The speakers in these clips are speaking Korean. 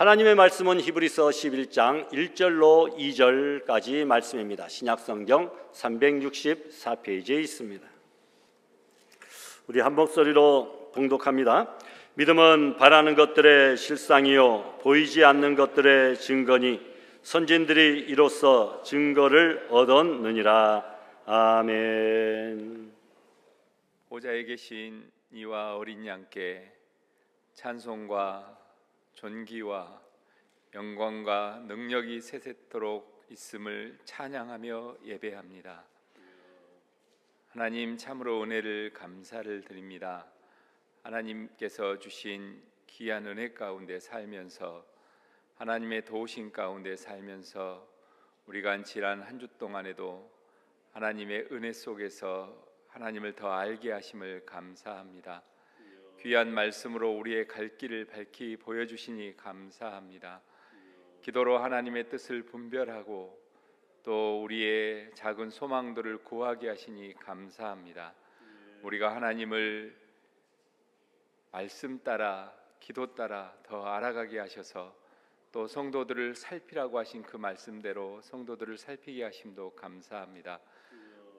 하나님의 말씀은 히브리서 11장 1절로 2절까지 말씀입니다. 신약성경 364페이지에 있습니다. 우리 한 목소리로 봉독합니다. 믿음은 바라는 것들의 실상이요 보이지 않는 것들의 증거니 선진들이 이로써 증거를 얻었느니라. 아멘. 보좌에 계신 이와 어린 양께 찬송과 존귀와 영광과 능력이 세세토록 있음을 찬양하며 예배합니다. 하나님, 참으로 은혜를 감사를 드립니다. 하나님께서 주신 귀한 은혜 가운데 살면서, 하나님의 도우심 가운데 살면서 우리가 지난 한 주 동안에도 하나님의 은혜 속에서 하나님을 더 알게 하심을 감사합니다. 귀한 말씀으로 우리의 갈 길을 밝히 보여주시니 감사합니다. 기도로 하나님의 뜻을 분별하고 또 우리의 작은 소망들을 구하게 하시니 감사합니다. 우리가 하나님을 말씀 따라 기도 따라 더 알아가게 하셔서 또 성도들을 살피라고 하신 그 말씀대로 성도들을 살피게 하심도 감사합니다.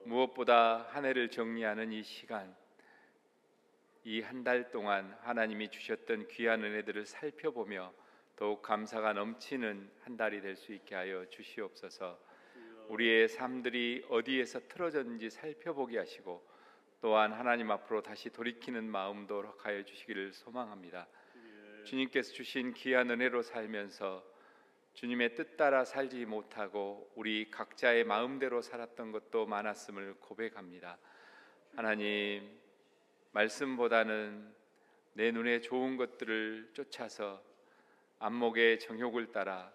무엇보다 한 해를 정리하는 이 시간, 이 한 달 동안 하나님이 주셨던 귀한 은혜들을 살펴보며 더욱 감사가 넘치는 한 달이 될 수 있게 하여 주시옵소서. 우리의 삶들이 어디에서 틀어졌는지 살펴보게 하시고 또한 하나님 앞으로 다시 돌이키는 마음도 허락하여 주시기를 소망합니다. 주님께서 주신 귀한 은혜로 살면서 주님의 뜻 따라 살지 못하고 우리 각자의 마음대로 살았던 것도 많았음을 고백합니다. 하나님, 말씀보다는 내 눈에 좋은 것들을 쫓아서 안목의 정욕을 따라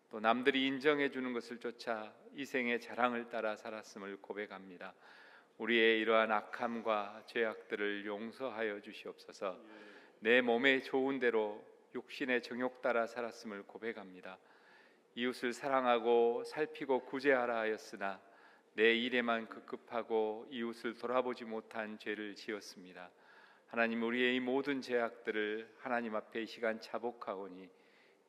또 남들이 인정해 주는 것을 쫓아 이생의 자랑을 따라 살았음을 고백합니다. 우리의 이러한 악함과 죄악들을 용서하여 주시옵소서. 내 몸에 좋은 대로 육신의 정욕 따라 살았음을 고백합니다. 이웃을 사랑하고 살피고 구제하라 하였으나 내 일에만 급급하고 이웃을 돌아보지 못한 죄를 지었습니다. 하나님, 우리의 이 모든 죄악들을 하나님 앞에 이 시간 자복하오니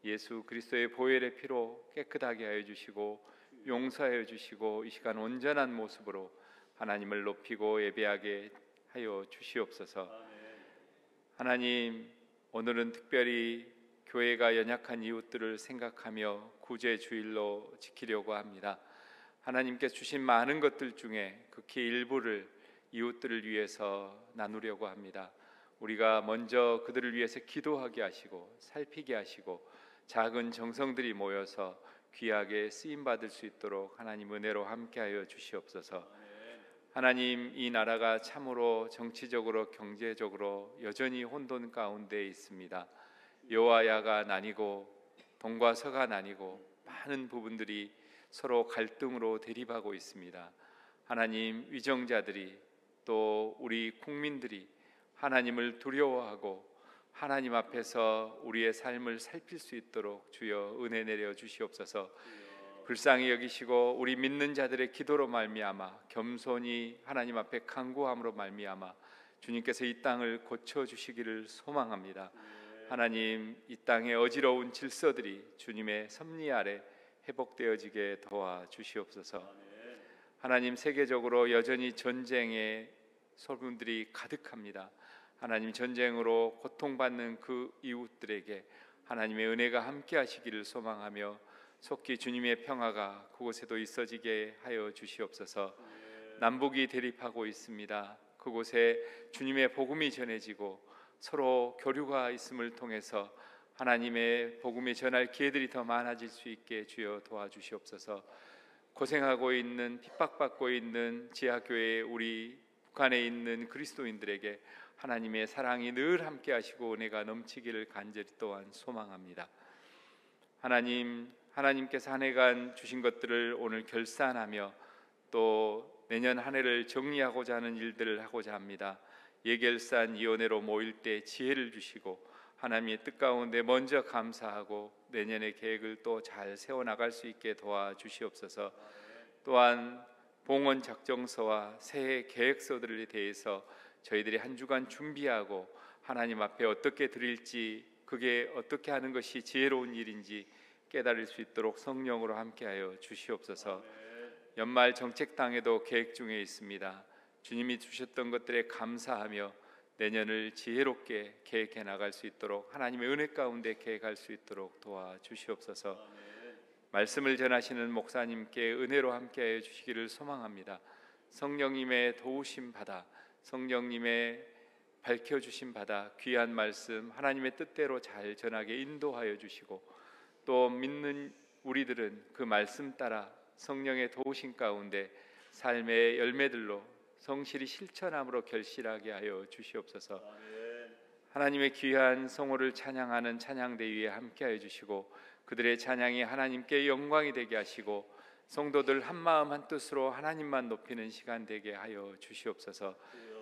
예수 그리스도의 보혈의 피로 깨끗하게 하여 주시고 용서하여 주시고 이 시간 온전한 모습으로 하나님을 높이고 예배하게 하여 주시옵소서. 하나님, 오늘은 특별히 교회가 연약한 이웃들을 생각하며 구제주일로 지키려고 합니다. 하나님께서 주신 많은 것들 중에 극히 일부를 이웃들을 위해서 나누려고 합니다. 우리가 먼저 그들을 위해서 기도하게 하시고 살피게 하시고 작은 정성들이 모여서 귀하게 쓰임받을 수 있도록 하나님 은혜로 함께하여 주시옵소서. 하나님, 이 나라가 참으로 정치적으로 경제적으로 여전히 혼돈 가운데 있습니다. 여와 야가 나뉘고 동과 서가 나뉘고 많은 부분들이 서로 갈등으로 대립하고 있습니다. 하나님, 위정자들이 또 우리 국민들이 하나님을 두려워하고 하나님 앞에서 우리의 삶을 살필 수 있도록 주여 은혜 내려 주시옵소서. 불쌍히 여기시고 우리 믿는 자들의 기도로 말미암아 겸손히 하나님 앞에 간구함으로 말미암아 주님께서 이 땅을 고쳐 주시기를 소망합니다. 하나님, 이 땅의 어지러운 질서들이 주님의 섭리 아래 회복되어지게 도와주시옵소서. 하나님, 세계적으로 여전히 전쟁의 소문들이 가득합니다. 하나님, 전쟁으로 고통받는 그 이웃들에게 하나님의 은혜가 함께 하시기를 소망하며 속히 주님의 평화가 그곳에도 있어지게 하여 주시옵소서. 남북이 대립하고 있습니다. 그곳에 주님의 복음이 전해지고 서로 교류가 있음을 통해서 하나님의 복음이 전할 기회들이 더 많아질 수 있게 주여 도와주시옵소서. 고생하고 있는, 핍박받고 있는 지하교회 우리 북한에 있는 그리스도인들에게 하나님의 사랑이 늘 함께 하시고 은혜가 넘치기를 간절히 또한 소망합니다. 하나님, 하나님께서 한 해간 주신 것들을 오늘 결산하며 또 내년 한 해를 정리하고자 하는 일들을 하고자 합니다. 예결산 위원회로 모일 때 지혜를 주시고 하나님의 뜻 가운데 먼저 감사하고 내년의 계획을 또 잘 세워나갈 수 있게 도와주시옵소서. 또한 봉헌 작정서와 새해 계획서들에 대해서 저희들이 한 주간 준비하고 하나님 앞에 어떻게 드릴지 그게 어떻게 하는 것이 지혜로운 일인지 깨달을 수 있도록 성령으로 함께하여 주시옵소서. 연말 정책당에도 계획 중에 있습니다. 주님이 주셨던 것들에 감사하며 내년을 지혜롭게 계획해 나갈 수 있도록 하나님의 은혜 가운데 계획할 수 있도록 도와주시옵소서. 말씀을 전하시는 목사님께 은혜로 함께하여 주시기를 소망합니다. 성령님의 도우심 받아, 성령님의 밝혀주심 받아 귀한 말씀 하나님의 뜻대로 잘 전하게 인도하여 주시고, 또 믿는 우리들은 그 말씀 따라 성령의 도우심 가운데 삶의 열매들로 성실히 실천함으로 결실하게 하여 주시옵소서. 하나님의 귀한 성호를 찬양하는 찬양대 위에 함께하여 주시고, 그들의 찬양이 하나님께 영광이 되게 하시고, 성도들 한마음 한뜻으로 하나님만 높이는 시간 되게 하여 주시옵소서.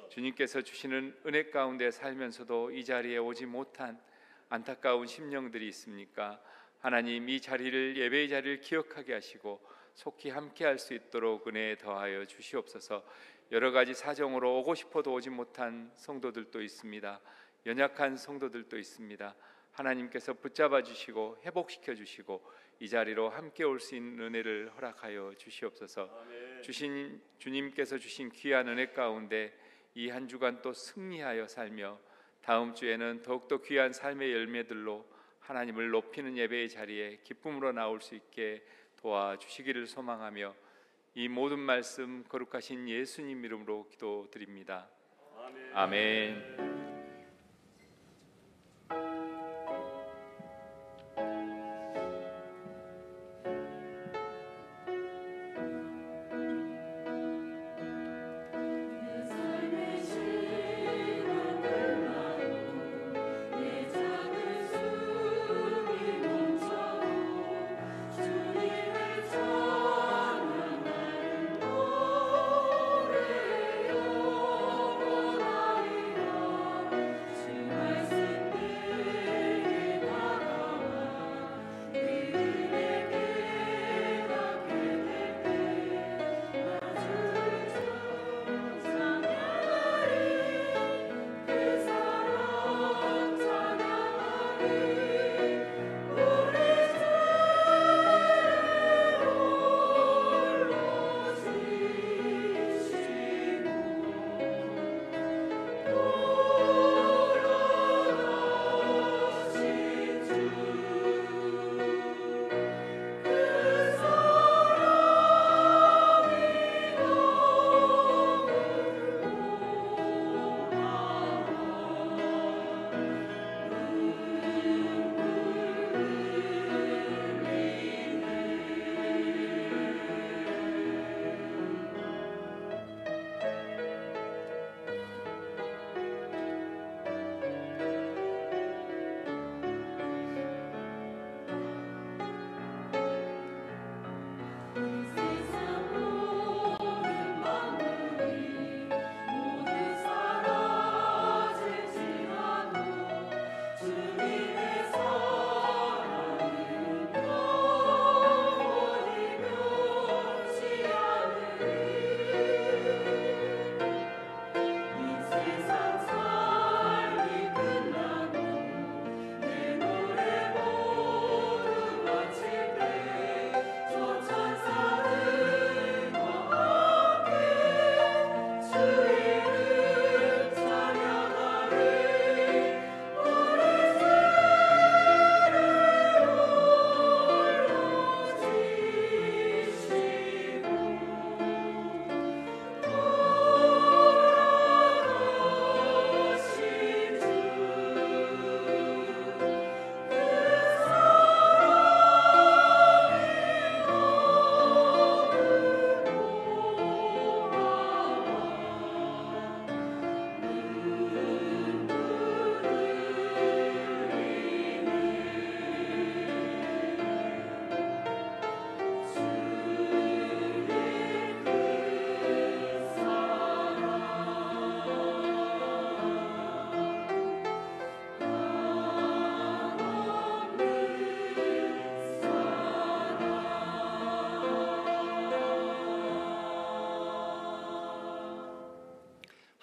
주님께서 주시는 은혜 가운데 살면서도 이 자리에 오지 못한 안타까운 심령들이 있습니까? 하나님, 이 자리를, 예배의 자리를 기억하게 하시고 속히 함께할 수 있도록 은혜 더하여 주시옵소서. 여러 가지 사정으로 오고 싶어도 오지 못한 성도들도 있습니다. 연약한 성도들도 있습니다. 하나님께서 붙잡아 주시고 회복시켜 주시고 이 자리로 함께 올 수 있는 은혜를 허락하여 주시옵소서. 주님께서 주신 귀한 은혜 가운데 이 한 주간 또 승리하여 살며 다음 주에는 더욱더 귀한 삶의 열매들로 하나님을 높이는 예배의 자리에 기쁨으로 나올 수 있게 도와주시기를 소망하며 이 모든 말씀 거룩하신 예수님 이름으로 기도드립니다. 아멘.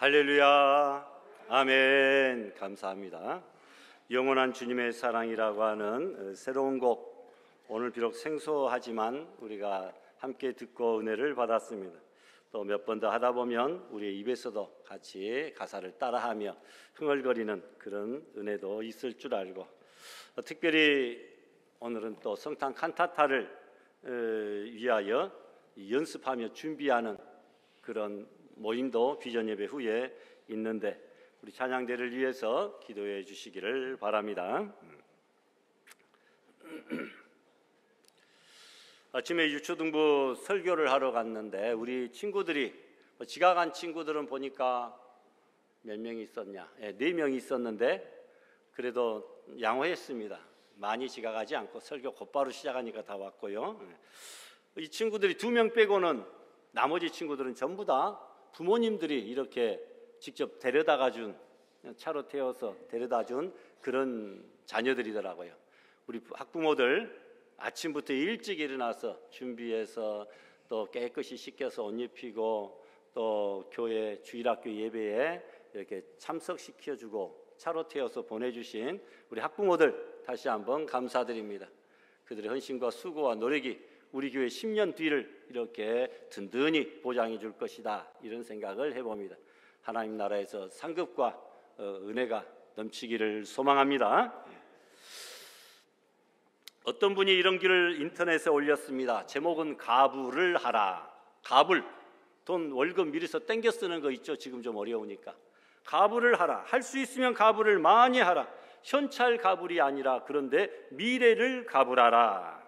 할렐루야. 아멘. 감사합니다. 영원한 주님의 사랑이라고 하는 새로운 곡, 오늘 비록 생소하지만 우리가 함께 듣고 은혜를 받았습니다. 또 몇 번 더 하다 보면 우리의 입에서도 같이 가사를 따라하며 흥얼거리는 그런 은혜도 있을 줄 알고, 특별히 오늘은 또 성탄 칸타타를 위하여 연습하며 준비하는 그런 모임도 비전 예배 후에 있는데 우리 찬양대를 위해서 기도해 주시기를 바랍니다. 아침에 유초등부 설교를 하러 갔는데 우리 친구들이, 지각한 친구들은 보니까 몇 명이 있었냐? 4명이 있었는데 그래도 양호했습니다. 많이 지각하지 않고 설교 곧바로 시작하니까 다 왔고요. 이 친구들이 2명 빼고는, 나머지 친구들은 전부 다 부모님들이 이렇게 직접 데려다가 준, 차로 태워서 데려다 준 그런 자녀들이더라고요. 우리 학부모들 아침부터 일찍 일어나서 준비해서 또 깨끗이 씻겨서 옷 입히고 또 교회 주일학교 예배에 이렇게 참석시켜주고 차로 태워서 보내주신 우리 학부모들 다시 한번 감사드립니다. 그들의 헌신과 수고와 노력이 우리 교회 10년 뒤를 이렇게 든든히 보장해 줄 것이다, 이런 생각을 해봅니다. 하나님 나라에서 상급과 은혜가 넘치기를 소망합니다. 어떤 분이 이런 글을 인터넷에 올렸습니다. 제목은 가불을 하라. 가불, 돈 월급 미리서 땡겨 쓰는 거 있죠. 지금 좀 어려우니까. 가불을 하라. 할 수 있으면 가불을 많이 하라. 현찰 가불이 아니라 그런데 미래를 가불하라.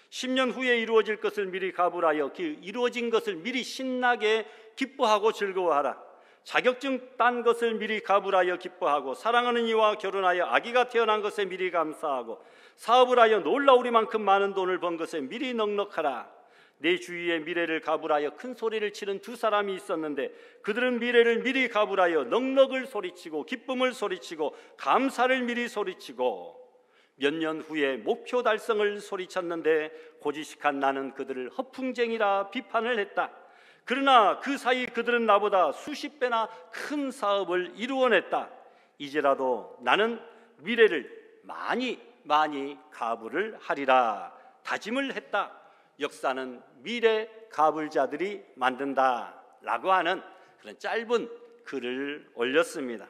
10년 후에 이루어질 것을 미리 가불하여 이루어진 것을 미리 신나게 기뻐하고 즐거워하라. 자격증 딴 것을 미리 가불하여 기뻐하고, 사랑하는 이와 결혼하여 아기가 태어난 것에 미리 감사하고, 사업을 하여 놀라우리만큼 많은 돈을 번 것에 미리 넉넉하라. 내 주위에 미래를 가불하여 큰 소리를 치는 2 사람이 있었는데 그들은 미래를 미리 가불하여 넉넉을 소리치고 기쁨을 소리치고 감사를 미리 소리치고 몇 년 후에 목표 달성을 소리쳤는데 고지식한 나는 그들을 허풍쟁이라 비판을 했다. 그러나 그 사이 그들은 나보다 수십 배나 큰 사업을 이루어냈다. 이제라도 나는 미래를 많이 가불을 하리라 다짐을 했다. 역사는 미래 가불자들이 만든다 라고 하는 그런 짧은 글을 올렸습니다.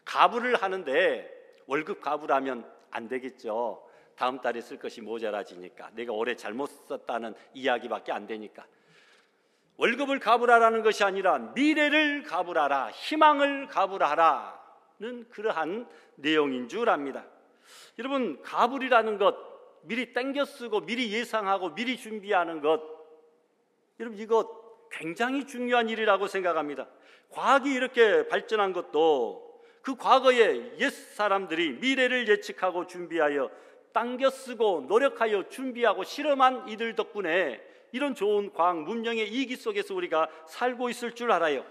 가불을 하는데 월급 가불하면 안 되겠죠. 다음 달에 쓸 것이 모자라지니까, 내가 올해 잘못 썼다는 이야기밖에 안 되니까. 월급을 가불하라는 것이 아니라 미래를 가불하라, 희망을 가불하라는 그러한 내용인 줄 압니다. 여러분, 가불이라는 것, 미리 땡겨 쓰고 미리 예상하고 미리 준비하는 것, 여러분 이것 굉장히 중요한 일이라고 생각합니다. 과학이 이렇게 발전한 것도 그 과거에 옛 사람들이 미래를 예측하고 준비하여 당겨 쓰고 노력하여 준비하고 실험한 이들 덕분에 이런 좋은 과학 문명의 이기 속에서 우리가 살고 있을 줄 알아요.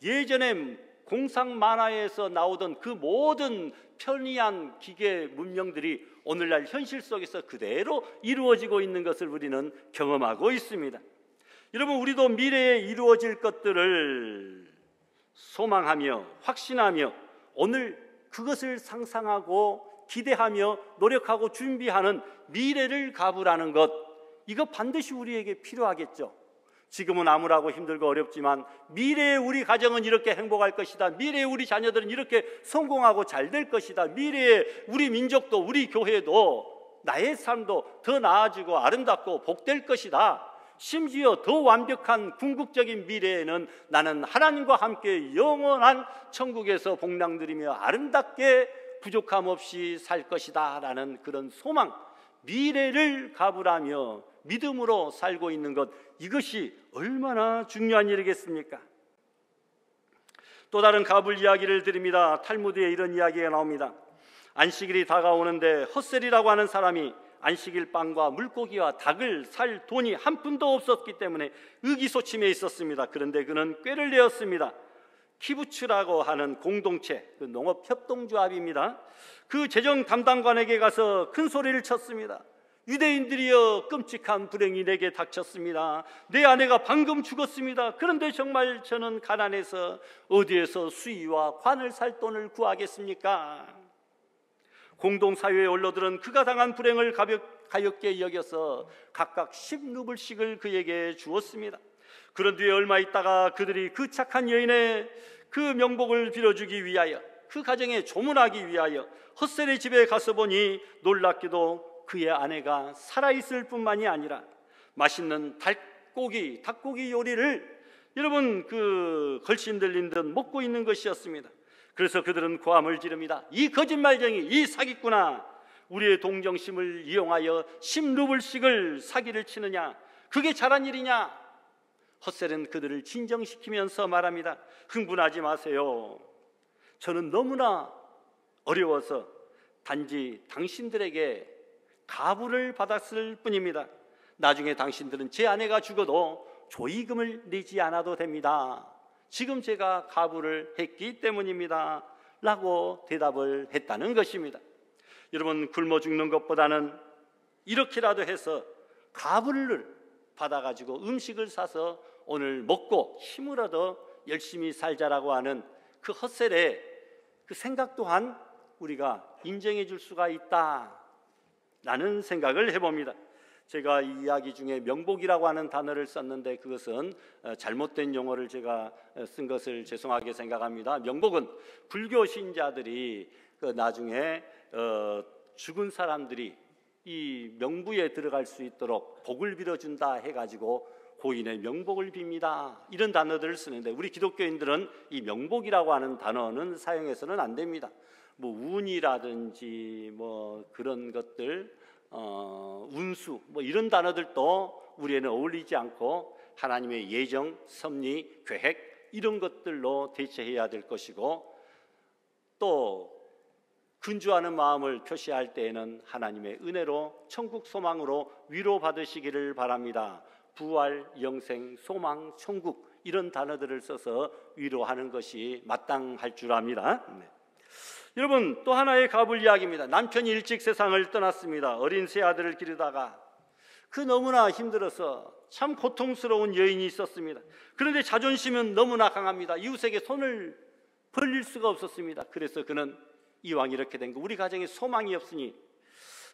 예전에 공상 만화에서 나오던 그 모든 편리한 기계 문명들이 오늘날 현실 속에서 그대로 이루어지고 있는 것을 우리는 경험하고 있습니다. 여러분, 우리도 미래에 이루어질 것들을 소망하며 확신하며 오늘 그것을 상상하고 기대하며 노력하고 준비하는 미래를 가불하는 것, 이거 반드시 우리에게 필요하겠죠. 지금은 암울하고 힘들고 어렵지만 미래에 우리 가정은 이렇게 행복할 것이다, 미래에 우리 자녀들은 이렇게 성공하고 잘 될 것이다, 미래에 우리 민족도 우리 교회도 나의 삶도 더 나아지고 아름답고 복될 것이다, 심지어 더 완벽한 궁극적인 미래에는 나는 하나님과 함께 영원한 천국에서 복랑 누리며 아름답게 부족함 없이 살 것이다 라는 그런 소망, 미래를 가불하며 믿음으로 살고 있는 것, 이것이 얼마나 중요한 일이겠습니까? 또 다른 가불 이야기를 드립니다. 탈무드에 이런 이야기가 나옵니다. 안식일이 다가오는데 헛셀이라고 하는 사람이 안식일 빵과 물고기와 닭을 살 돈이 한 푼도 없었기 때문에 의기소침해 있었습니다. 그런데 그는 꾀를 내었습니다. 키부츠라고 하는 공동체, 그 농업협동조합입니다. 그 재정 담당관에게 가서 큰 소리를 쳤습니다. 유대인들이여, 끔찍한 불행이 내게 닥쳤습니다. 내 아내가 방금 죽었습니다. 그런데 정말 저는 가난해서 어디에서 수의와 관을 살 돈을 구하겠습니까? 공동사회의 원로들은 그가 당한 불행을 가볍게 여겨서 각각 10루블씩을 그에게 주었습니다. 그런 뒤에 얼마 있다가 그들이 그 착한 여인의 그 명복을 빌어주기 위하여, 그 가정에 조문하기 위하여 헛셀의 집에 가서 보니 놀랍게도 그의 아내가 살아있을 뿐만이 아니라 맛있는 닭고기 요리를 여러분 그 걸신 들린 듯 먹고 있는 것이었습니다. 그래서 그들은 고함을 지릅니다. 이 거짓말쟁이, 이 사기꾼아, 우리의 동정심을 이용하여 10루블씩을 사기를 치느냐, 그게 잘한 일이냐? 헛셀은 그들을 진정시키면서 말합니다. 흥분하지 마세요. 저는 너무나 어려워서 단지 당신들에게 가부를 받았을 뿐입니다. 나중에 당신들은 제 아내가 죽어도 조의금을 내지 않아도 됩니다. 지금 제가 가부를 했기 때문입니다 라고 대답을 했다는 것입니다. 여러분, 굶어 죽는 것보다는 이렇게라도 해서 가부를 받아가지고 음식을 사서 오늘 먹고 힘을 얻어 열심히 살자라고 하는 그 헛셀의 그 생각 또한 우리가 인정해 줄 수가 있다라는 생각을 해봅니다. 제가 이 이야기 중에 명복이라고 하는 단어를 썼는데 그것은 잘못된 용어를 제가 쓴 것을 죄송하게 생각합니다. 명복은 불교 신자들이 그 나중에 죽은 사람들이 이 명부에 들어갈 수 있도록 복을 빌어준다 해가지고 고인의 명복을 빕니다, 이런 단어들을 쓰는데 우리 기독교인들은 이 명복이라고 하는 단어는 사용해서는 안 됩니다. 뭐 운이라든지 뭐 그런 것들, 운수 뭐 이런 단어들도 우리에는 어울리지 않고 하나님의 예정, 섭리, 계획 이런 것들로 대체해야 될 것이고, 또 근주하는 마음을 표시할 때에는 하나님의 은혜로 천국 소망으로 위로받으시기를 바랍니다. 부활, 영생, 소망, 천국 이런 단어들을 써서 위로하는 것이 마땅할 줄 압니다. 네. 여러분, 또 하나의 가불 이야기입니다. 남편이 일찍 세상을 떠났습니다. 어린 세 아들을 기르다가 그 너무나 힘들어서 참 고통스러운 여인이 있었습니다. 그런데 자존심은 너무나 강합니다. 이웃에게 손을 벌릴 수가 없었습니다. 그래서 그는 이왕 이렇게 된 거 우리 가정에 소망이 없으니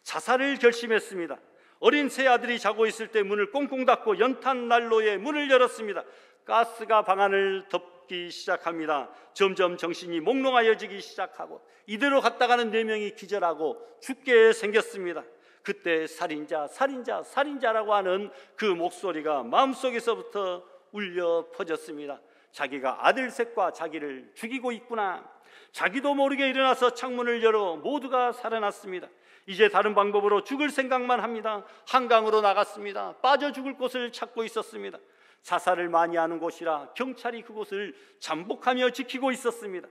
자살을 결심했습니다. 어린 세 아들이 자고 있을 때 문을 꽁꽁 닫고 연탄 난로에 문을 열었습니다. 가스가 방 안을 덮기 시작합니다. 점점 정신이 몽롱하여지기 시작하고 이대로 갔다가는 4명이 기절하고 죽게 생겼습니다. 그때 살인자라고 하는 그 목소리가 마음속에서부터 울려 퍼졌습니다. 자기가 아들 셋과 자기를 죽이고 있구나. 자기도 모르게 일어나서 창문을 열어 모두가 살아났습니다. 이제 다른 방법으로 죽을 생각만 합니다. 한강으로 나갔습니다. 빠져 죽을 곳을 찾고 있었습니다. 자살을 많이 하는 곳이라 경찰이 그곳을 잠복하며 지키고 있었습니다.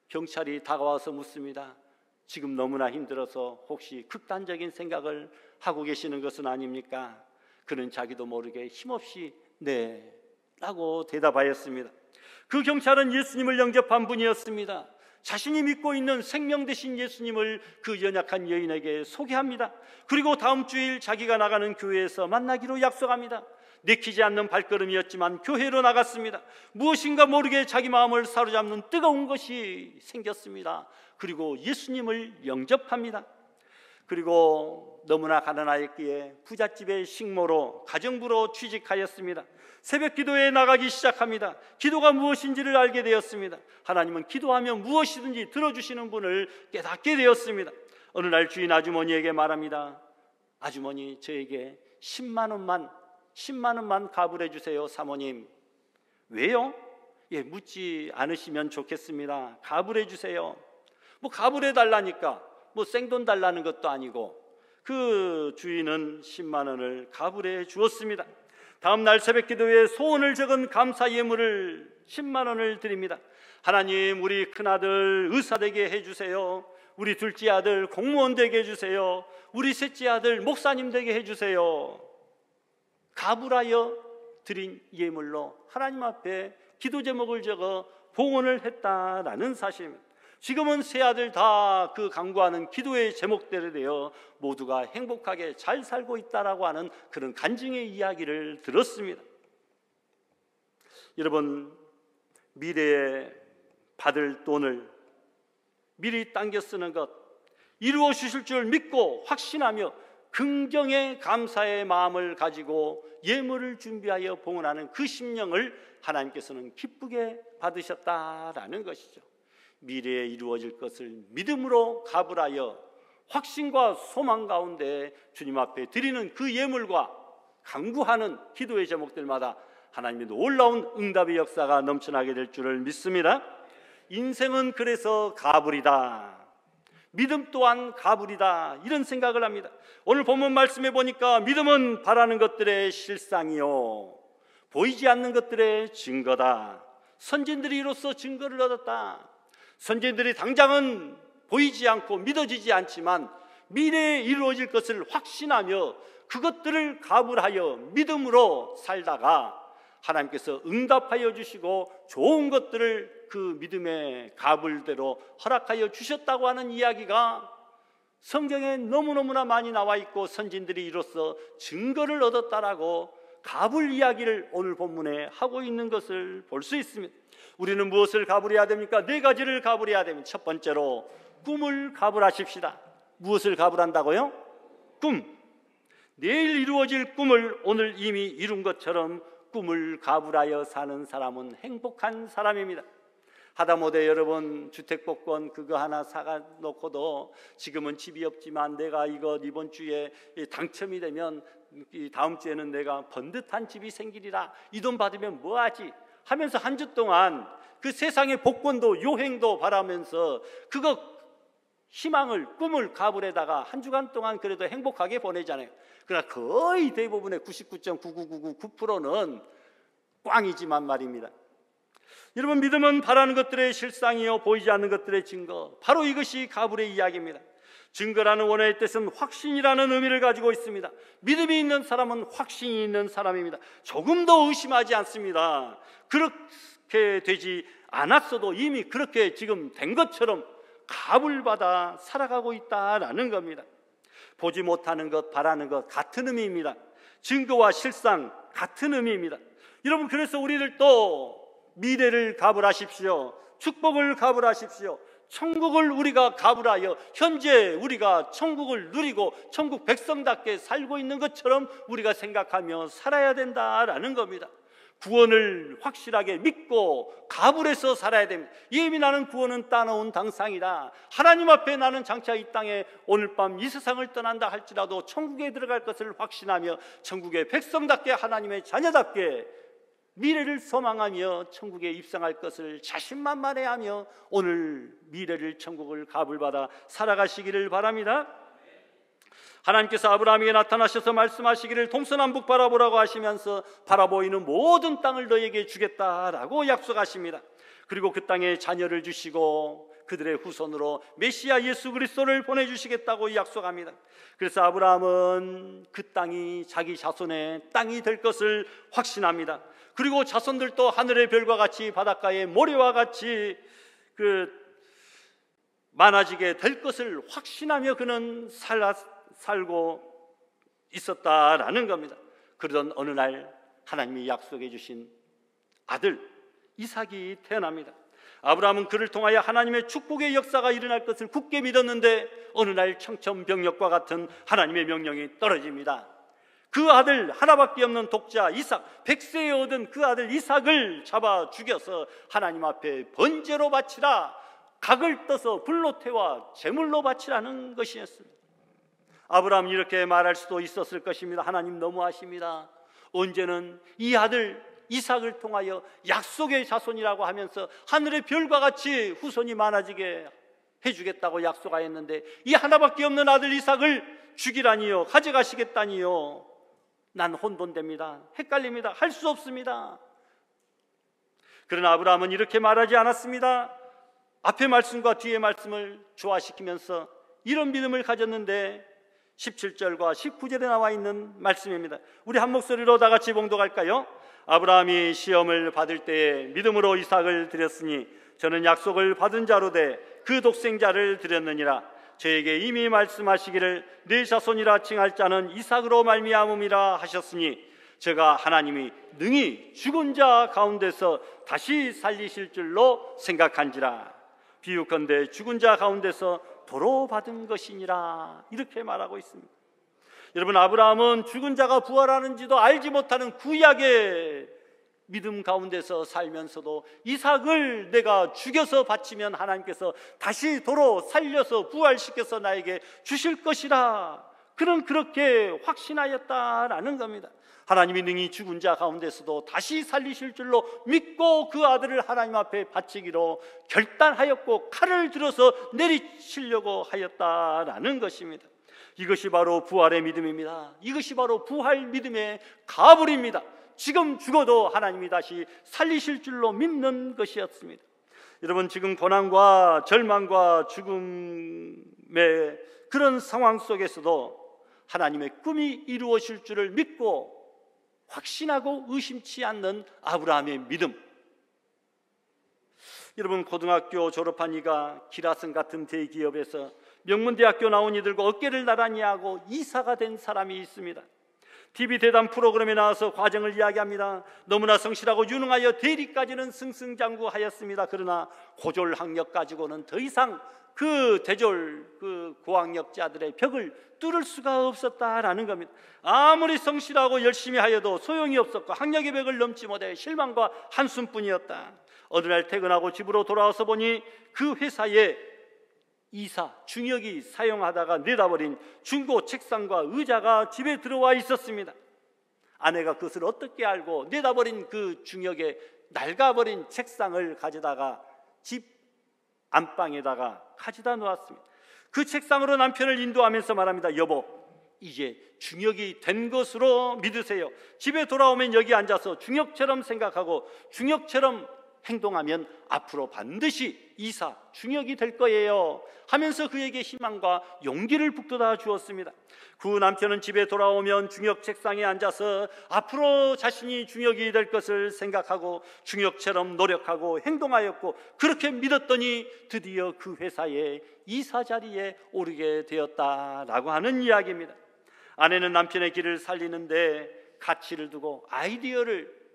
경찰이 다가와서 묻습니다. 지금 너무나 힘들어서 혹시 극단적인 생각을 하고 계시는 것은 아닙니까? 그는 자기도 모르게 힘없이 네 라고 대답하였습니다. 그 경찰은 예수님을 영접한 분이었습니다. 자신이 믿고 있는 생명 되신 예수님을 그 연약한 여인에게 소개합니다. 그리고 다음 주일 자기가 나가는 교회에서 만나기로 약속합니다. 내키지 않는 발걸음이었지만 교회로 나갔습니다. 무엇인가 모르게 자기 마음을 사로잡는 뜨거운 것이 생겼습니다. 그리고 예수님을 영접합니다. 그리고 너무나 가난하였기에 부잣집의 식모로 가정부로 취직하였습니다. 새벽 기도에 나가기 시작합니다. 기도가 무엇인지를 알게 되었습니다. 하나님은 기도하면 무엇이든지 들어주시는 분을 깨닫게 되었습니다. 어느 날 주인 아주머니에게 말합니다. 아주머니, 저에게 10만 원만 가불해 주세요, 사모님. 왜요? 예, 묻지 않으시면 좋겠습니다. 가불해 주세요. 뭐 가불해 달라니까 뭐 생돈 달라는 것도 아니고 그 주인은 10만 원을 가불해 주었습니다. 다음 날 새벽 기도에 소원을 적은 감사 예물을 10만 원을 드립니다. 하나님, 우리 큰아들 의사 되게 해주세요. 우리 둘째 아들 공무원 되게 해주세요. 우리 셋째 아들 목사님 되게 해주세요. 가불하여 드린 예물로 하나님 앞에 기도 제목을 적어 봉헌을 했다라는 사실입니다. 지금은 세 아들 다 그 간구하는 기도의 제목대로 되어 모두가 행복하게 잘 살고 있다라고 하는 그런 간증의 이야기를 들었습니다. 여러분, 미래에 받을 돈을 미리 당겨 쓰는 것, 이루어 주실 줄 믿고 확신하며 긍정의 감사의 마음을 가지고 예물을 준비하여 봉헌하는 그 심령을 하나님께서는 기쁘게 받으셨다라는 것이죠. 미래에 이루어질 것을 믿음으로 가불하여 확신과 소망 가운데 주님 앞에 드리는 그 예물과 간구하는 기도의 제목들마다 하나님의 놀라운 응답의 역사가 넘쳐나게 될 줄을 믿습니다. 인생은 그래서 가불이다. 믿음 또한 가불이다. 이런 생각을 합니다. 오늘 본문 말씀해 보니까 믿음은 바라는 것들의 실상이요 보이지 않는 것들의 증거다. 선진들이 이로써 증거를 얻었다. 선진들이 당장은 보이지 않고 믿어지지 않지만 미래에 이루어질 것을 확신하며 그것들을 가불하여 믿음으로 살다가 하나님께서 응답하여 주시고 좋은 것들을 그 믿음의 가불대로 허락하여 주셨다고 하는 이야기가 성경에 너무너무나 많이 나와 있고 선진들이 이로써 증거를 얻었다라고 가불 이야기를 오늘 본문에 하고 있는 것을 볼 수 있습니다. 우리는 무엇을 가불해야 됩니까? 4가지를 가불해야 됩니다. 첫 번째로 꿈을 가불하십시다. 무엇을 가불한다고요? 꿈. 내일 이루어질 꿈을 오늘 이미 이룬 것처럼 꿈을 가불하여 사는 사람은 행복한 사람입니다. 하다못해 여러분 주택복권 그거 하나 사가 놓고도 지금은 집이 없지만 내가 이번 주에 당첨이 되면 다음 주에는 내가 번듯한 집이 생기리라, 이 돈 받으면 뭐하지 하면서 한 주 동안 그 세상의 복권도 요행도 바라면서 그거 희망을 꿈을 가불에다가 한 주간 동안 그래도 행복하게 보내잖아요. 그러나 거의 대부분의 99.99999%는 꽝이지만 말입니다. 여러분, 믿음은 바라는 것들의 실상이요 보이지 않는 것들의 증거, 바로 이것이 가불의 이야기입니다. 증거라는 원어의 뜻은 확신이라는 의미를 가지고 있습니다. 믿음이 있는 사람은 확신이 있는 사람입니다. 조금 더 의심하지 않습니다. 그렇게 되지 않았어도 이미 그렇게 지금 된 것처럼 가불받아 살아가고 있다라는 겁니다. 보지 못하는 것, 바라는 것 같은 의미입니다. 증거와 실상 같은 의미입니다. 여러분, 그래서 우리들도 미래를 가불하십시오. 축복을 가불하십시오. 천국을 우리가 가불하여 현재 우리가 천국을 누리고 천국 백성답게 살고 있는 것처럼 우리가 생각하며 살아야 된다라는 겁니다. 구원을 확실하게 믿고 가불해서 살아야 됩니다. 이미 나는 구원은 따놓은 당상이다. 하나님 앞에 나는 장차 이 땅에 오늘 밤 이 세상을 떠난다 할지라도 천국에 들어갈 것을 확신하며 천국의 백성답게 하나님의 자녀답게 미래를 소망하며 천국에 입성할 것을 자신만만해하며 오늘 미래를 천국을 가불받아 살아가시기를 바랍니다. 하나님께서 아브라함에게 나타나셔서 말씀하시기를 동서남북 바라보라고 하시면서 바라보이는 모든 땅을 너에게 주겠다라고 약속하십니다. 그리고 그 땅에 자녀를 주시고 그들의 후손으로 메시아 예수 그리스도를 보내주시겠다고 약속합니다. 그래서 아브라함은 그 땅이 자기 자손의 땅이 될 것을 확신합니다. 그리고 자손들도 하늘의 별과 같이 바닷가의 모래와 같이 많아지게 될 것을 확신하며 그는 살고 있었다라는 겁니다. 그러던 어느 날 하나님이 약속해 주신 아들 이삭이 태어납니다. 아브라함은 그를 통하여 하나님의 축복의 역사가 일어날 것을 굳게 믿었는데 어느 날 청천벽력과 같은 하나님의 명령이 떨어집니다. 그 아들 하나밖에 없는 독자 이삭, 100세에 얻은 그 아들 이삭을 잡아 죽여서 하나님 앞에 번제로 바치라, 각을 떠서 불로 태워 제물로 바치라는 것이었습니다. 아브라함이 이렇게 말할 수도 있었을 것입니다. 하나님 너무하십니다. 언제는 이 아들 이삭을 통하여 약속의 자손이라고 하면서 하늘의 별과 같이 후손이 많아지게 해주겠다고 약속하였는데 이 하나밖에 없는 아들 이삭을 죽이라니요, 가져가시겠다니요. 난 혼돈됩니다. 헷갈립니다. 할 수 없습니다. 그러나 아브라함은 이렇게 말하지 않았습니다. 앞의 말씀과 뒤의 말씀을 조화시키면서 이런 믿음을 가졌는데 17절과 19절에 나와 있는 말씀입니다. 우리 한 목소리로 다 같이 봉독할까요? 아브라함이 시험을 받을 때에 믿음으로 이삭을 드렸으니 저는 약속을 받은 자로 돼 그 독생자를 드렸느니라. 저에게 이미 말씀하시기를 내 자손이라 칭할 자는 이삭으로 말미암음이라 하셨으니 제가 하나님이 능히 죽은 자 가운데서 다시 살리실 줄로 생각한지라. 비유컨대 죽은 자 가운데서 도로 받은 것이니라 이렇게 말하고 있습니다. 여러분, 아브라함은 죽은 자가 부활하는지도 알지 못하는 구약의 믿음 가운데서 살면서도 이삭을 내가 죽여서 바치면 하나님께서 다시 도로 살려서 부활시켜서 나에게 주실 것이라, 그는 그렇게 확신하였다라는 겁니다. 하나님이 능히 죽은 자 가운데서도 다시 살리실 줄로 믿고 그 아들을 하나님 앞에 바치기로 결단하였고 칼을 들어서 내리치려고 하였다라는 것입니다. 이것이 바로 부활의 믿음입니다. 이것이 바로 부활 믿음의 가불입니다. 지금 죽어도 하나님이 다시 살리실 줄로 믿는 것이었습니다. 여러분, 지금 고난과 절망과 죽음의 그런 상황 속에서도 하나님의 꿈이 이루어질 줄을 믿고 확신하고 의심치 않는 아브라함의 믿음. 여러분, 고등학교 졸업한 이가 기라성 같은 대기업에서 명문대학교 나온 이들과 어깨를 나란히 하고 이사가 된 사람이 있습니다. TV 대담 프로그램에 나와서 과정을 이야기합니다. 너무나 성실하고 유능하여 대리까지는 승승장구하였습니다. 그러나 고졸 학력 가지고는 더 이상 그 대졸 그 고학력자들의 벽을 뚫을 수가 없었다라는 겁니다. 아무리 성실하고 열심히 하여도 소용이 없었고 학력의 벽을 넘지 못해 실망과 한숨뿐이었다. 어느 날 퇴근하고 집으로 돌아와서 보니 그 회사에 이사 중역이 사용하다가 내다버린 중고 책상과 의자가 집에 들어와 있었습니다. 아내가 그것을 어떻게 알고 내다버린 그 중역에 낡아버린 책상을 가져다가 집 안방에다가 가져다 놓았습니다. 그 책상으로 남편을 인도하면서 말합니다. 여보, 이제 중역이 된 것으로 믿으세요. 집에 돌아오면 여기 앉아서 중역처럼 생각하고 중역처럼 행동하면 앞으로 반드시 이사 중역이 될 거예요 하면서 그에게 희망과 용기를 북돋아 주었습니다. 그 남편은 집에 돌아오면 중역 책상에 앉아서 앞으로 자신이 중역이 될 것을 생각하고 중역처럼 노력하고 행동하였고, 그렇게 믿었더니 드디어 그 회사의 이사 자리에 오르게 되었다라고 하는 이야기입니다. 아내는 남편의 길을 살리는데 가치를 두고 아이디어를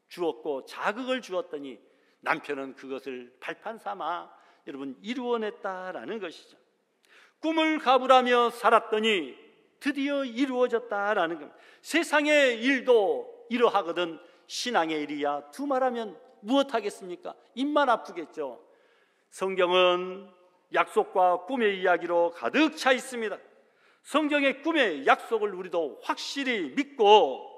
주었고 자극을 주었더니 남편은 그것을 발판 삼아 여러분 이루어냈다라는 것이죠. 꿈을 가불하며 살았더니 드디어 이루어졌다라는 겁니다. 세상의 일도 이러하거든 신앙의 일이야 두말하면 무엇하겠습니까? 입만 아프겠죠. 성경은 약속과 꿈의 이야기로 가득 차 있습니다. 성경의 꿈의 약속을 우리도 확실히 믿고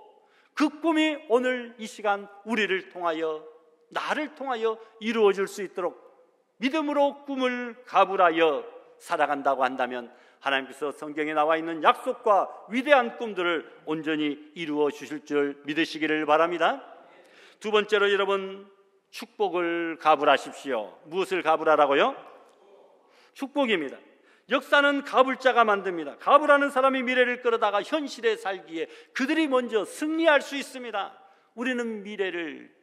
그 꿈이 오늘 이 시간 우리를 통하여, 나를 통하여 이루어질 수 있도록 믿음으로 꿈을 가불하여 살아간다고 한다면 하나님께서 성경에 나와 있는 약속과 위대한 꿈들을 온전히 이루어 주실 줄 믿으시기를 바랍니다. 두 번째로 여러분, 축복을 가불하십시오. 무엇을 가불하라고요? 축복입니다. 역사는 가불자가 만듭니다. 가불하는 사람이 미래를 끌어다가 현실에 살기에 그들이 먼저 승리할 수 있습니다. 우리는 미래를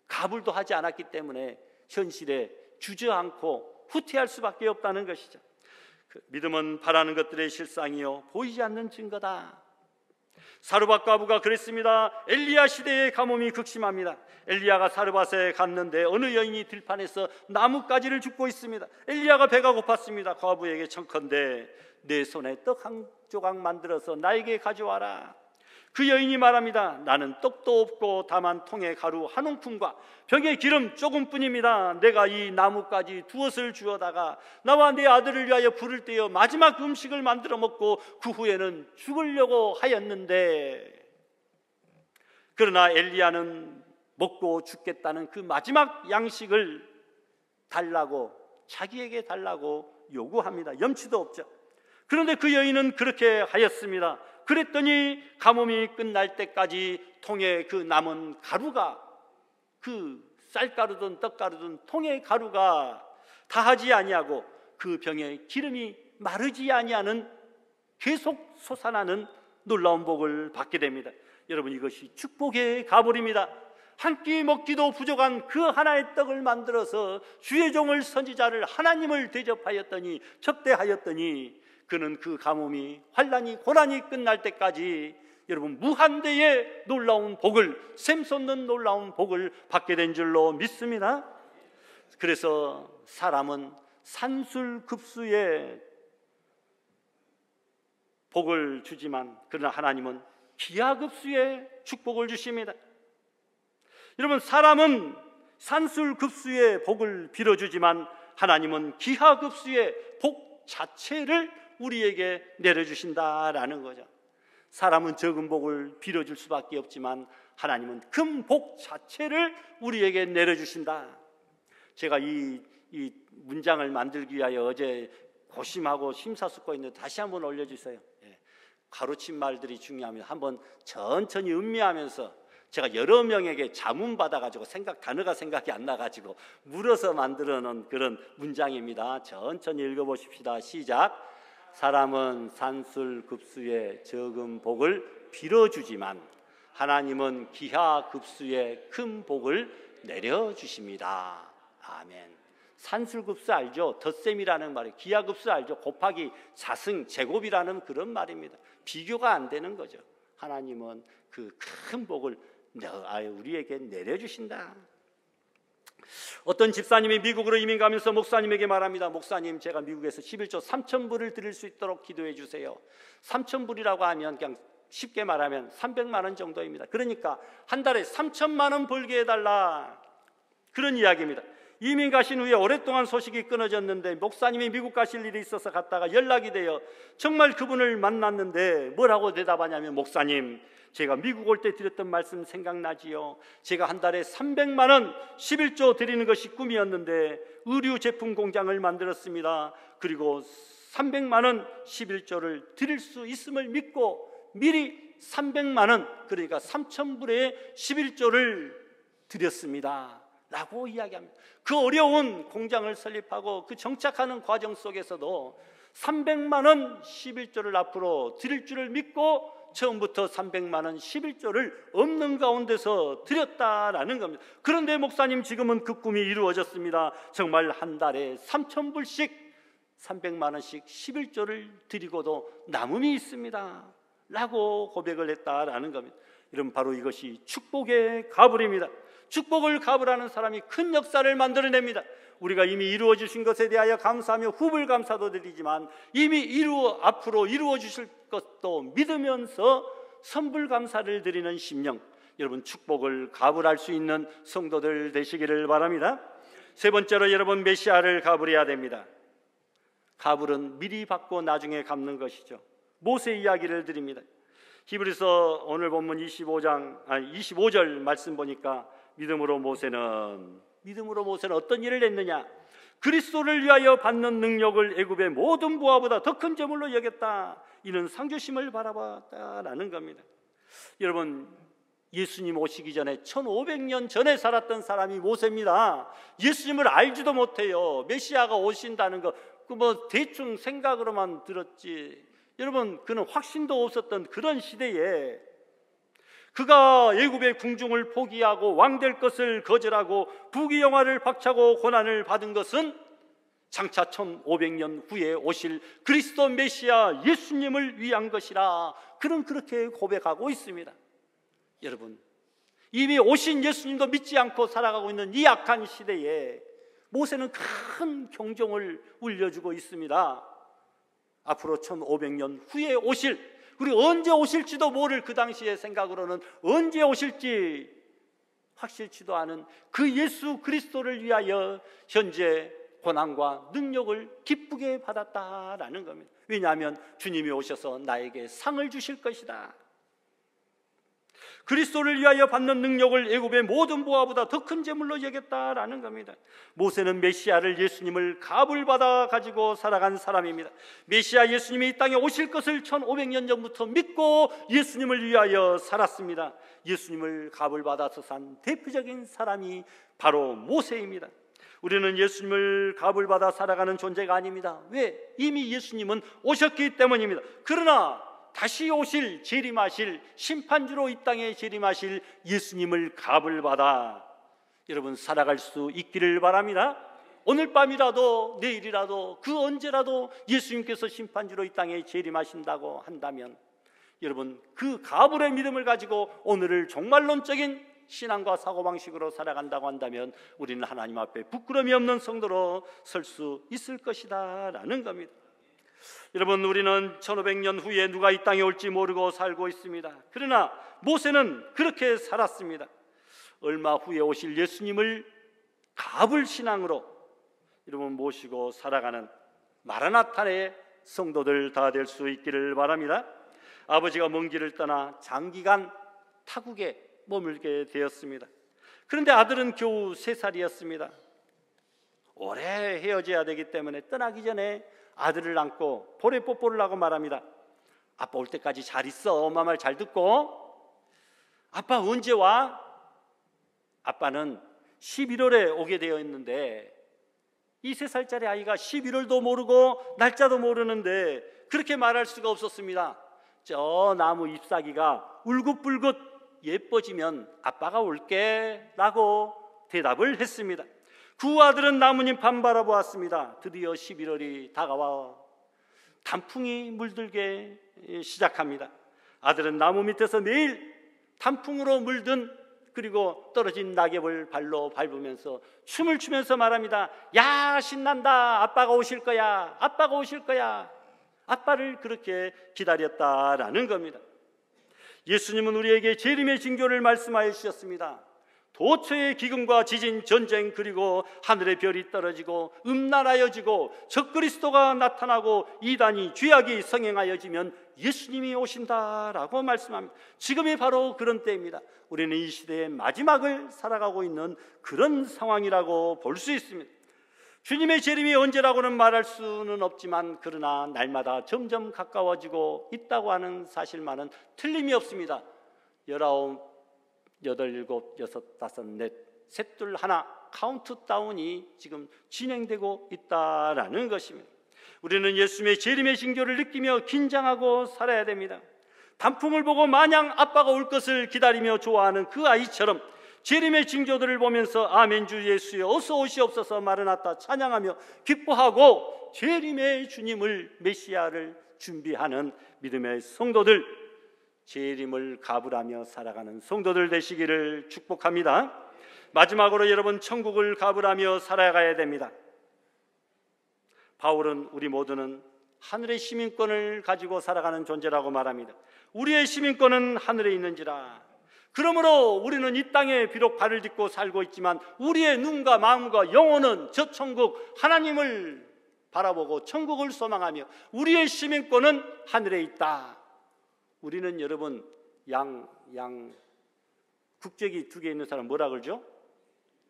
가불도 하지 않았기 때문에 현실에 주저앉고 후퇴할 수밖에 없다는 것이죠. 믿음은 바라는 것들의 실상이요 보이지 않는 증거다. 사르밧 과부가 그랬습니다. 엘리야 시대의 가뭄이 극심합니다. 엘리야가 사르밧에 갔는데 어느 여인이 들판에서 나뭇가지를 줍고 있습니다. 엘리야가 배가 고팠습니다. 과부에게 청컨대 내 손에 떡 한 조각 만들어서 나에게 가져와라. 그 여인이 말합니다. 나는 떡도 없고 다만 통에 가루 한 움큼과 벽에 기름 조금뿐입니다. 내가 이 나뭇가지 두엇을 주어다가 나와 내 아들을 위하여 불을 떼어 마지막 음식을 만들어 먹고 그 후에는 죽으려고 하였는데, 그러나 엘리야는 먹고 죽겠다는 그 마지막 양식을 달라고, 자기에게 달라고 요구합니다. 염치도 없죠. 그런데 그 여인은 그렇게 하였습니다. 그랬더니 가뭄이 끝날 때까지 통에 그 남은 가루가, 그 쌀가루든 떡가루든 통의 가루가 다하지 아니하고 그 병에 기름이 마르지 아니하는 계속 솟아나는 놀라운 복을 받게 됩니다. 여러분, 이것이 축복의 가불입니다. 한 끼 먹기도 부족한 그 하나의 떡을 만들어서 주의 종을 선지자를 하나님을 대접하였더니, 접대하였더니 그는 그 가뭄이, 환난이, 고난이 끝날 때까지 여러분 무한대의 놀라운 복을, 샘솟는 놀라운 복을 받게 된 줄로 믿습니다. 그래서 사람은 산술급수의 복을 주지만 그러나 하나님은 기하급수의 축복을 주십니다. 여러분, 사람은 산술급수의 복을 빌어주지만 하나님은 기하급수의 복 자체를 우리에게 내려주신다라는 거죠. 사람은 적은 복을 빌어줄 수밖에 없지만 하나님은 큰 복 자체를 우리에게 내려주신다. 제가 이 문장을 만들기 위하여 어제 고심하고 심사숙고했는데 다시 한번 올려주세요. 가로친 말들이 중요합니다. 한번 천천히 음미하면서, 제가 여러 명에게 자문 받아가지고 단어가 생각이 안 나가지고 물어서 만들어 놓은 그런 문장입니다. 천천히 읽어보십시다. 시작. 사람은 산술급수의 적은 복을 빌어주지만 하나님은 기하급수의 큰 복을 내려주십니다. 아멘. 산술급수 알죠? 덧셈이라는 말이에요. 기하급수 알죠? 곱하기 4승 제곱이라는 그런 말입니다. 비교가 안 되는 거죠. 하나님은 그 큰 복을 우리에게 내려주신다. 어떤 집사님이 미국으로 이민 가면서 목사님에게 말합니다. 목사님, 제가 미국에서 11조 3,000불을 드릴 수 있도록 기도해 주세요. 3,000불이라고 하면 그냥 쉽게 말하면 300만 원 정도입니다. 그러니까 한 달에 3,000만 원 벌게 해달라, 그런 이야기입니다. 이민 가신 후에 오랫동안 소식이 끊어졌는데 목사님이 미국 가실 일이 있어서 갔다가 연락이 돼요. 정말 그분을 만났는데 뭐라고 대답하냐면, 목사님, 제가 미국 올 때 드렸던 말씀 생각나지요? 제가 한 달에 300만 원 11조 드리는 것이 꿈이었는데 의류 제품 공장을 만들었습니다. 그리고 300만 원 11조를 드릴 수 있음을 믿고 미리 300만 원, 그러니까 3,000불의 11조를 드렸습니다 라고 이야기합니다. 그 어려운 공장을 설립하고 그 정착하는 과정 속에서도 300만 원 11조를 앞으로 드릴 줄을 믿고 처음부터 300만 원 11조를 없는 가운데서 드렸다라는 겁니다. 그런데 목사님, 지금은 그 꿈이 이루어졌습니다. 정말 한 달에 3,000불씩 300만 원씩 11조를 드리고도 남음이 있습니다 라고 고백을 했다라는 겁니다. 여러분, 바로 이것이 축복의 가불입니다. 축복을 가불하는 사람이 큰 역사를 만들어냅니다. 우리가 이미 이루어 주신 것에 대하여 감사하며 후불 감사도 드리지만 이미 앞으로 이루어 주실 것도 믿으면서 선불 감사를 드리는 심령, 여러분, 축복을 가불할 수 있는 성도들 되시기를 바랍니다. 세 번째로, 여러분, 메시아를 가불해야 됩니다. 가불은 미리 받고 나중에 갚는 것이죠. 모세 이야기를 드립니다. 히브리서 오늘 본문 25절 말씀 보니까 믿음으로 모세는 어떤 일을 했느냐? 그리스도를 위하여 받는 능력을 애굽의 모든 부하보다 더 큰 재물로 여겼다. 이는 상주심을 바라봤다라는 겁니다. 여러분, 예수님 오시기 전에 1500년 전에 살았던 사람이 모세입니다. 예수님을 알지도 못해요. 메시아가 오신다는 거 대충 생각으로만 들었지. 여러분, 그는 확신도 없었던 그런 시대에 그가 애굽의 궁중을 포기하고 왕될 것을 거절하고 부귀영화를 박차고 고난을 받은 것은 장차 1500년 후에 오실 그리스도 메시아 예수님을 위한 것이라, 그는 그렇게 고백하고 있습니다. 여러분, 이미 오신 예수님도 믿지 않고 살아가고 있는 이 악한 시대에 모세는 큰 경종을 울려주고 있습니다. 앞으로 1500년 후에 오실, 그리고 언제 오실지도 모를, 그 당시의 생각으로는 언제 오실지 확실치도 않은 그 예수 그리스도를 위하여 현재 고난과 능력을 기쁘게 받았다라는 겁니다. 왜냐하면 주님이 오셔서 나에게 상을 주실 것이다. 그리스도를 위하여 받는 능력을 애굽의 모든 부하보다 더 큰 재물로 여겼다라는 겁니다. 모세는 메시아를, 예수님을 값을 가지고 살아간 사람입니다. 메시아 예수님이 이 땅에 오실 것을 1500년 전부터 믿고 예수님을 위하여 살았습니다. 예수님을 값을 받아서 산 대표적인 사람이 바로 모세입니다. 우리는 예수님을 값을 받아 살아가는 존재가 아닙니다. 왜? 이미 예수님은 오셨기 때문입니다. 그러나 다시 오실, 재림하실, 심판주로 이 땅에 재림하실 예수님을 값을 받아 여러분 살아갈 수 있기를 바랍니다. 오늘 밤이라도 내일이라도 그 언제라도 예수님께서 심판주로 이 땅에 재림하신다고 한다면 여러분, 그 값의 믿음을 가지고 오늘을 종말론적인 신앙과 사고방식으로 살아간다고 한다면 우리는 하나님 앞에 부끄러움이 없는 성도로 설 수 있을 것이다 라는 겁니다. 여러분, 우리는 1500년 후에 누가 이 땅에 올지 모르고 살고 있습니다. 그러나 모세는 그렇게 살았습니다. 얼마 후에 오실 예수님을 가불 신앙으로 여러분 모시고 살아가는 마라나타의 성도들 다 될 수 있기를 바랍니다. 아버지가 먼 길을 떠나 장기간 타국에 머물게 되었습니다. 그런데 아들은 겨우 3살이었습니다. 오래 헤어져야 되기 때문에 떠나기 전에 아들을 안고 볼에 뽀뽀를 하고 말합니다. 아빠 올 때까지 잘 있어. 엄마 말 잘 듣고. 아빠 언제 와? 아빠는 11월에 오게 되어 있는데 이 3살짜리 아이가 11월도 모르고 날짜도 모르는데 그렇게 말할 수가 없었습니다. 저 나무 잎사귀가 울긋불긋 예뻐지면 아빠가 올게 라고 대답을 했습니다. 그 아들은 나뭇잎 한 바라보았습니다. 드디어 11월이 다가와 단풍이 물들게 시작합니다. 아들은 나무 밑에서 매일 단풍으로 물든 그리고 떨어진 낙엽을 발로 밟으면서 춤을 추면서 말합니다. 야, 신난다. 아빠가 오실 거야. 아빠가 오실 거야. 아빠를 그렇게 기다렸다라는 겁니다. 예수님은 우리에게 재림의 징조를 말씀하여 주셨습니다. 도처의 기근과 지진, 전쟁, 그리고 하늘의 별이 떨어지고 음란하여지고 적그리스도가 나타나고 이단이 죄악이 성행하여지면 예수님이 오신다라고 말씀합니다. 지금이 바로 그런 때입니다. 우리는 이 시대의 마지막을 살아가고 있는 그런 상황이라고 볼 수 있습니다. 주님의 재림이 언제라고는 말할 수는 없지만 그러나 날마다 점점 가까워지고 있다고 하는 사실만은 틀림이 없습니다. 19, 8, 7, 6, 5, 4, 셋, 둘, 하나 카운트다운이 지금 진행되고 있다라는 것입니다. 우리는 예수님의 재림의 징조를 느끼며 긴장하고 살아야 됩니다. 단풍을 보고 마냥 아빠가 올 것을 기다리며 좋아하는 그 아이처럼 재림의 징조들을 보면서 아멘 주 예수여 어서 오시옵소서 마라나타 찬양하며 기뻐하고 재림의 주님을 메시아를 준비하는 믿음의 성도들, 재림을 가불하며 살아가는 성도들 되시기를 축복합니다. 마지막으로 여러분, 천국을 가불하며 살아가야 됩니다. 바울은 우리 모두는 하늘의 시민권을 가지고 살아가는 존재라고 말합니다. 우리의 시민권은 하늘에 있는지라. 그러므로 우리는 이 땅에 비록 발을 딛고 살고 있지만 우리의 눈과 마음과 영혼은 저 천국 하나님을 바라보고 천국을 소망하며 우리의 시민권은 하늘에 있다. 우리는 여러분 국적이 2개 있는 사람 뭐라 그러죠?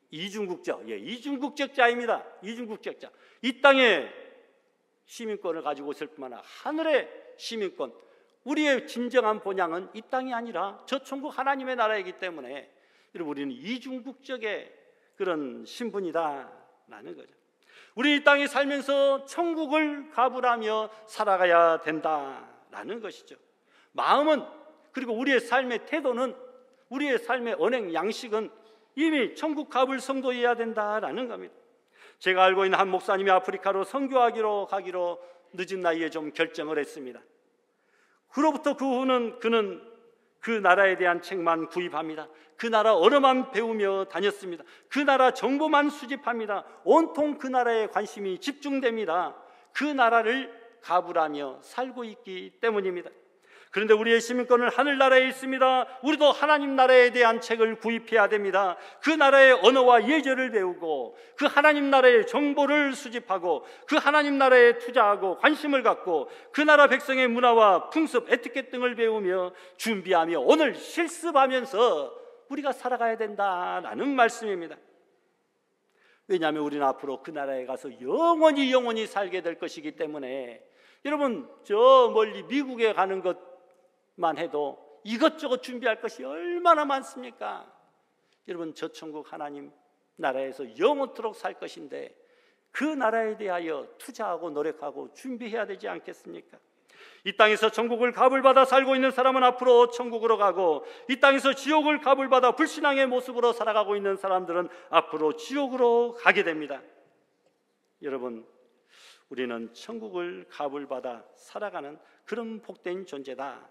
이중국적. 이중국적자입니다. 이중국적자. 이 땅에 시민권을 가지고 있을 뿐만 아니라 하늘의 시민권. 우리의 진정한 본향은 이 땅이 아니라 저 천국 하나님의 나라이기 때문에 여러분 우리는 이중국적의 그런 신분이다라는 거죠. 우리 이 땅에 살면서 천국을 가불하며 살아가야 된다라는 것이죠. 마음은, 그리고 우리의 삶의 태도는, 우리의 삶의 언행 양식은 이미 천국 가불 성도여야 된다라는 겁니다. 제가 알고 있는 한 목사님이 아프리카로 선교하기로 가기로 늦은 나이에 좀 결정을 했습니다. 그로부터 그 후는 그는 그 나라에 대한 책만 구입합니다. 그 나라 언어만 배우며 다녔습니다. 그 나라 정보만 수집합니다. 온통 그 나라에 관심이 집중됩니다. 그 나라를 가불하며 살고 있기 때문입니다. 그런데 우리의 시민권은 하늘나라에 있습니다. 우리도 하나님 나라에 대한 책을 구입해야 됩니다. 그 나라의 언어와 예절을 배우고 그 하나님 나라의 정보를 수집하고 그 하나님 나라에 투자하고 관심을 갖고 그 나라 백성의 문화와 풍습, 에티켓 등을 배우며 준비하며 오늘 실습하면서 우리가 살아가야 된다라는 말씀입니다. 왜냐하면 우리는 앞으로 그 나라에 가서 영원히 살게 될 것이기 때문에 여러분, 저 멀리 미국에 가는 것만 해도 이것저것 준비할 것이 얼마나 많습니까? 여러분, 저 천국 하나님 나라에서 영원토록 살 것인데 그 나라에 대하여 투자하고 노력하고 준비해야 되지 않겠습니까? 이 땅에서 천국을 가불받아 살고 있는 사람은 앞으로 천국으로 가고, 이 땅에서 지옥을 가불받아 불신앙의 모습으로 살아가고 있는 사람들은 앞으로 지옥으로 가게 됩니다. 여러분, 우리는 천국을 가불받아 살아가는 그런 복된 존재다.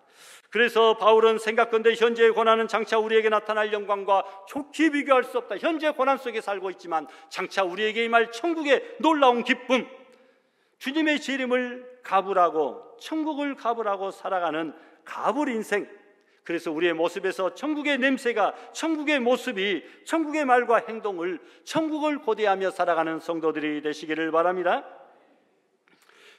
그래서 바울은 생각건대 현재의 고난은 장차 우리에게 나타날 영광과 좋게 비교할 수 없다. 현재 고난 속에 살고 있지만 장차 우리에게 임할 천국의 놀라운 기쁨, 주님의 재림을 가불하고 천국을 가불하고 살아가는 가불 인생, 그래서 우리의 모습에서 천국의 냄새가, 천국의 모습이, 천국의 말과 행동을, 천국을 고대하며 살아가는 성도들이 되시기를 바랍니다.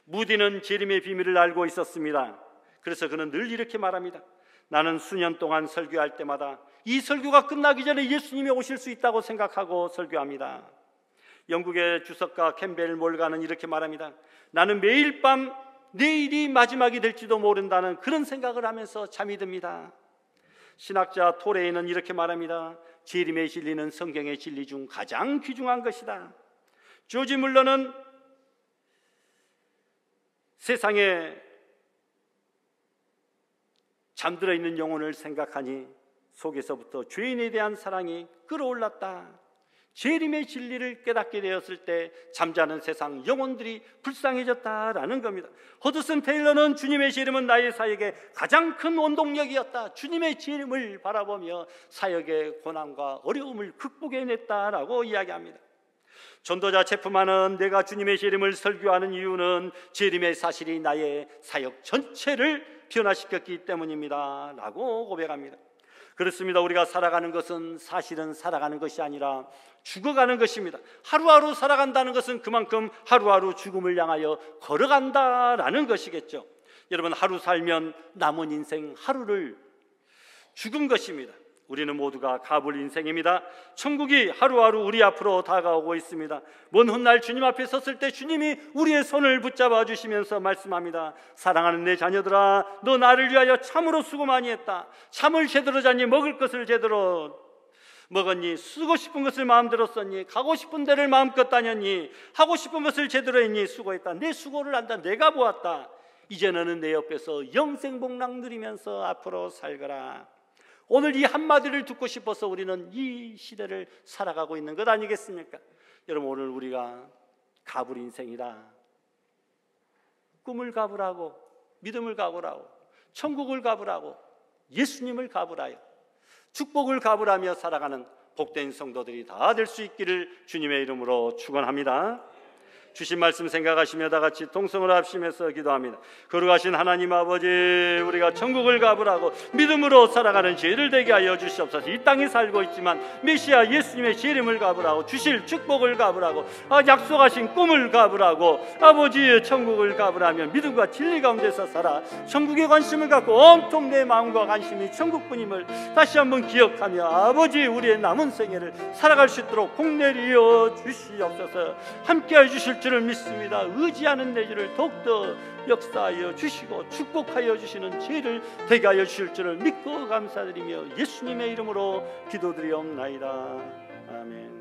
무디는 재림의 비밀을 알고 있었습니다. 그래서 그는 늘 이렇게 말합니다. 나는 수년 동안 설교할 때마다 이 설교가 끝나기 전에 예수님이 오실 수 있다고 생각하고 설교합니다. 영국의 주석가 캠벨 몰가는 이렇게 말합니다. 나는 매일 밤 내일이 마지막이 될지도 모른다는 그런 생각을 하면서 잠이 듭니다. 신학자 토레이는 이렇게 말합니다. 재림의 진리는 성경의 진리 중 가장 귀중한 것이다. 조지 물러는 세상에 잠들어 있는 영혼을 생각하니 속에서부터 죄인에 대한 사랑이 끌어올랐다. 재림의 진리를 깨닫게 되었을 때 잠자는 세상 영혼들이 불쌍해졌다라는 겁니다. 허드슨 테일러는 주님의 재림은 나의 사역의 가장 큰 원동력이었다. 주님의 재림을 바라보며 사역의 고난과 어려움을 극복해냈다라고 이야기합니다. 전도자 체프만은 내가 주님의 재림을 설교하는 이유는 재림의 사실이 나의 사역 전체를 변화시켰기 때문입니다 라고 고백합니다. 그렇습니다. 우리가 살아가는 것은 사실은 살아가는 것이 아니라 죽어가는 것입니다. 하루하루 살아간다는 것은 그만큼 하루하루 죽음을 향하여 걸어간다라는 것이겠죠. 여러분, 하루 살면 남은 인생 하루를 죽은 것입니다. 우리는 모두가 가불 인생입니다. 천국이 하루하루 우리 앞으로 다가오고 있습니다. 먼 훗날 주님 앞에 섰을 때 주님이 우리의 손을 붙잡아 주시면서 말씀합니다. 사랑하는 내 자녀들아, 너 나를 위하여 참으로 수고 많이 했다. 잠을 제대로 잤니? 먹을 것을 제대로 먹었니? 쓰고 싶은 것을 마음대로 썼니? 가고 싶은 데를 마음껏 다녔니? 하고 싶은 것을 제대로 했니? 수고했다. 내 수고를 안다. 내가 보았다. 이제 너는 내 옆에서 영생복락 누리면서 앞으로 살거라. 오늘 이 한마디를 듣고 싶어서 우리는 이 시대를 살아가고 있는 것 아니겠습니까? 여러분, 오늘 우리가 가불 인생이다. 꿈을 가불하고 믿음을 가불하고 천국을 가불하고 예수님을 가불하여 축복을 가불하며 살아가는 복된 성도들이 다 될 수 있기를 주님의 이름으로 축원합니다. 주신 말씀 생각하시며 다 같이 통성을 합심해서 기도합니다. 거룩하신 하나님 아버지, 우리가 천국을 가불하고 믿음으로 살아가는 죄를 되게 하여 주시옵소서. 이 땅에 살고 있지만 메시아 예수님의 재림을 가불하고 주실 축복을 가불하고 약속하신 꿈을 가불하고 아버지의 천국을 가불하며 믿음과 진리 가운데서 살아 천국에 관심을 갖고 온통 내 마음과 관심이 천국뿐임을 다시 한번 기억하며 아버지, 우리의 남은 생애를 살아갈 수 있도록 복 내리어 주시옵소서. 함께해 주실 줄을 믿습니다. 의지하는 내 주를 더욱더 역사하여 주시고 축복하여 주시는 죄를 되게 하여 주실 줄을 믿고 감사드리며 예수님의 이름으로 기도드리옵나이다. 아멘.